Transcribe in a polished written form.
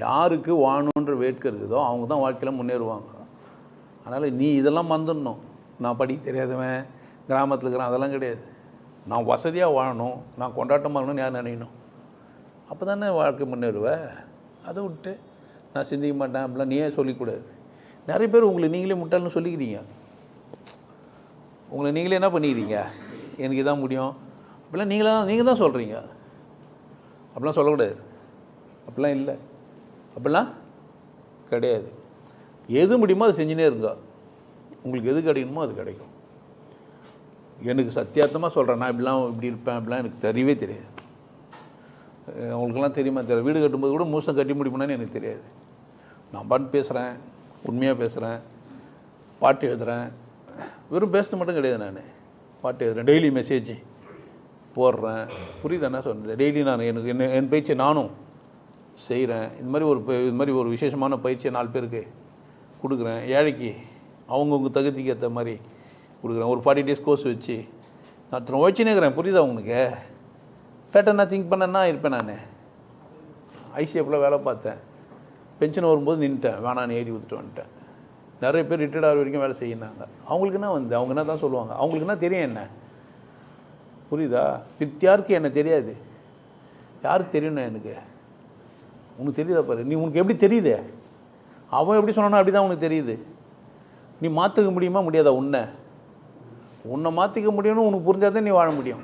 யாருக்கு வாழணுன்ற வேட்கை இருக்குதோ அவங்க தான் வாழ்க்கையில் முன்னேறுவாங்க. அதனால் நீ இதெல்லாம் மறந்துடணும். நான் படிக்க தெரியாதவன், கிராமத்தில் இருக்கிறேன், அதெல்லாம் கிடையாது. நான் வசதியாக வாழணும், நான் கொண்டாட்டமாக இருக்கணும்னு யார் நினைக்கணும். அப்போ தானே வாழ்க்கை முன்னேறுவேன். அதை விட்டு நான் சிந்திக்க மாட்டேன் அப்படிலாம் நீயே சொல்லிக்கூடாது. நிறைய பேர் உங்களை நீங்களே முட்டாள்னு சொல்லிக்கிறீங்க. உங்களை நீங்களே என்ன பண்ணிக்கிறீங்க, எனக்கு இதான் முடியும் அப்படிலாம் நீங்கள் தான் சொல்கிறீங்க. அப்படிலாம் சொல்லக்கூடாது. அப்படிலாம் இல்லை, அப்படிலாம் கிடையாது. எது முடியுமோ அதை செஞ்சுனே இருங்க. உங்களுக்கு எது கிடைக்கணுமோ அது கிடைக்கும். எனக்கு சத்தியார்த்தமாக சொல்கிறேன், நான் இப்படி இருப்பேன் அப்படிலாம் எனக்கு தெரியவே தெரியாது. அவங்களுக்கெல்லாம் தெரியுமா தெரியல. வீடு கட்டும்போது கூட மூசம் கட்டி முடிப்பேன்னு எனக்கு தெரியாது. நான் பாட்டு பேசுகிறேன், உண்மையாக பேசுகிறேன், பாட்டு எழுதுகிறேன். வெறும் பேசுறது மட்டும் கிடையாது. நான் பாட்டு எழுதுகிறேன், டெய்லி மெசேஜ் போடுறேன். புரியுது என்ன சொல்கிறேன்? டெய்லி நான் என் பயிற்சியை நானும் செய்கிறேன். இது மாதிரி ஒரு விசேஷமான பயிற்சியை 4 பேருக்கு கொடுக்குறேன். ஏழைக்கு அவங்கவுங்க தகுதிக்கு ஏற்ற மாதிரி கொடுக்குறேன். ஒரு 40 days கோர்ஸ் வச்சு நான் வச்சுன்னே இருக்கிறேன். புரியுதா உங்களுக்கு? பேட்டர்னாக திங்க் பண்ணேன்னா இருப்பேன். நான் ஐசிஎஃப்பில் வேலை பார்த்தேன். பென்ஷன் வரும்போது நின்றுட்டேன், வேணான்னு எழுதி கொடுத்துட்டு வந்துட்டேன். நிறைய பேர் ரிட்டையர்ட் ஆகிற வரைக்கும் வேலை செய்யினாங்க. அவங்களுக்கு என்ன அவங்க என்ன தான் சொல்லுவாங்க, அவங்களுக்கு என்ன தெரியும் என்ன? புரியுதா? யாருக்கு என்ன தெரியாது. யாருக்கு தெரியும்ண்ணா எனக்கு? உனக்கு தெரியுதா பாரு. உனக்கு எப்படி தெரியுது? அவன் எப்படி சொன்னானோ அப்படி தான் உனக்கு தெரியுது. நீ மாற்றிக்க முடியுமா முடியாதா? உன்னை மாற்றிக்க முடியும்னு உனக்கு புரிஞ்சாதான் நீ வாழ முடியும்.